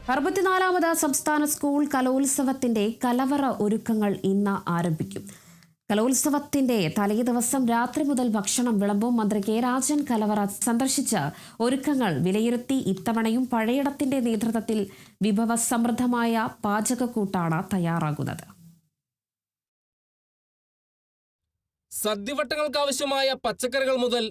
64ാമത് സംസ്ഥാന സ്കൂൾ കലോത്സവത്തിന്റെ കലവറ ഒരുക്കങ്ങൾ ഇന്ന് ആരംഭിക്കും. കലോത്സവത്തിന്റെ തലേദിവസം രാത്രി മുതൽ ഭക്ഷണം വിളമ്പും. മന്ത്രി കെ രാജൻ കലവറ സന്ദർശിച്ച് ഒരുക്കങ്ങൾ വിലയിരുത്തി. ഇത്തവണയും പഴയടത്തിന്റെ നേതൃത്വത്തിൽ വിഭവസമൃദ്ധമായ പാചകക്കൂട്ടാണ് തയ്യാറാകുന്നത്. സദ്യവട്ടങ്ങൾക്കാവശ്യമായ പച്ചക്കറികൾ മുതൽ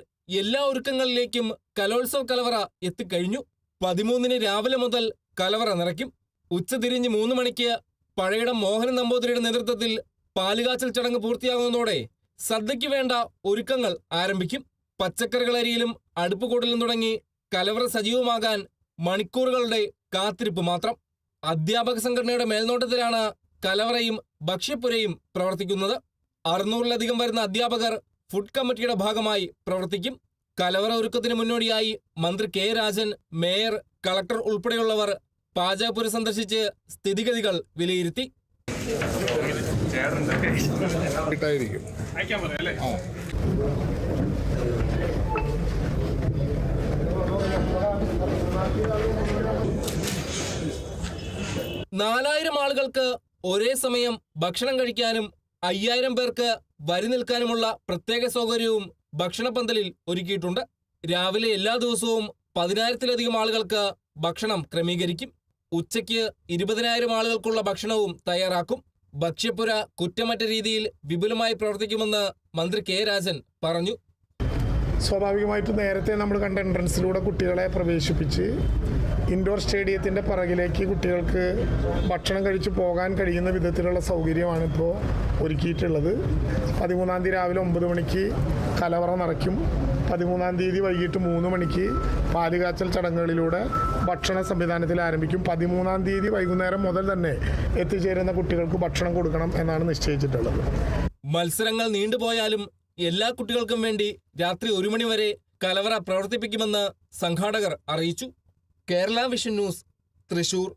എല്ലാ ഒരുക്കങ്ങളിലേക്കും കലോത്സവ കലവറ എത്തിക്കഴിഞ്ഞു. 13-ന് രാവിലെ മുതൽ കലവറ നിറയ്ക്കും. ഉച്ചതിരിഞ്ഞ് 3 മണിക്ക് പഴയടം മോഹനൻ നമ്പൂതിരിയുടെ നേതൃത്വത്തിൽ പാലുകാച്ചൽ ചടങ്ങ് പൂർത്തിയാകുന്നതോടെ സദ്യയ്ക്ക് വേണ്ട ഒരുക്കങ്ങൾ ആരംഭിക്കും. പച്ചക്കറികൾ അരിയിലും അടുപ്പ് കൂടലും തുടങ്ങി കലവറ സജീവമാകാൻ മണിക്കൂറുകളുടെ കാത്തിരിപ്പ് മാത്രം. അധ്യാപക സംഘടനയുടെ മേൽനോട്ടത്തിലാണ് കലവറയും ഭക്ഷ്യപ്പുരയും പ്രവർത്തിക്കുന്നത്. 600-ലധികം വരുന്ന അധ്യാപകർ ഫുഡ് കമ്മിറ്റിയുടെ ഭാഗമായി പ്രവർത്തിക്കും. കലവറ ഒരുക്കത്തിന് മുന്നോടിയായി മന്ത്രി കെ രാജൻ, മേയർ, കളക്ടർ ഉൾപ്പെടെയുള്ളവർ പാചകപ്പുര സന്ദർശിച്ച് സ്ഥിതിഗതികൾ വിലയിരുത്തി. നാലായിരം ആളുകൾക്ക് ഒരേ സമയം ഭക്ഷണം കഴിക്കാനും 5000 പേർക്ക് വരി നിൽക്കാനുമുള്ള പ്രത്യേക സൗകര്യവും ഭക്ഷണപന്തലിൽ ഒരുക്കിയിട്ടുണ്ട്. രാവിലെ എല്ലാ ദിവസവും 10,000-ലധികം ആളുകൾക്ക് ഭക്ഷണം ക്രമീകരിക്കും. ഉച്ചയ്ക്ക് 20,000 ആളുകൾക്കുള്ള ഭക്ഷണവും തയ്യാറാക്കും. ഭക്ഷ്യപ്പുര കുറ്റമറ്റ രീതിയിൽ വിപുലമായി പ്രവർത്തിക്കുമെന്ന് മന്ത്രി കെ രാജൻ പറഞ്ഞു. സ്വാഭാവികമായിട്ടും നേരത്തെ നമ്മൾ കണ്ട എൻട്രൻസിലൂടെ കുട്ടികളെ പ്രവേശിപ്പിച്ച് ഇൻഡോർ സ്റ്റേഡിയത്തിൻ്റെ പിറകിലേക്ക് കുട്ടികൾക്ക് ഭക്ഷണം കഴിച്ച് പോകാൻ കഴിയുന്ന വിധത്തിലുള്ള സൗകര്യമാണ് ഇപ്പോൾ ഒരുക്കിയിട്ടുള്ളത്. 13-ാം തീയതി രാവിലെ 9 മണിക്ക് കലവറ നിറയ്ക്കും. 13-ാം തീയതി വൈകിട്ട് 3 മണിക്ക് പാലുകാച്ചൽ ചടങ്ങുകളിലൂടെ ഭക്ഷണ സംവിധാനത്തിൽ ആരംഭിക്കും. 13-ാം തീയതി വൈകുന്നേരം മുതൽ തന്നെ എത്തിച്ചേരുന്ന കുട്ടികൾക്ക് ഭക്ഷണം കൊടുക്കണം എന്നാണ് നിശ്ചയിച്ചിട്ടുള്ളത്. മത്സരങ്ങൾ നീണ്ടുപോയാലും എല്ലാ കുട്ടികൾക്കും വേണ്ടി രാത്രി 1 മണി വരെ കലവറ പ്രവർത്തിപ്പിക്കുമെന്ന് സംഘാടകർ അറിയിച്ചു. Kerala vision news, Thrissur.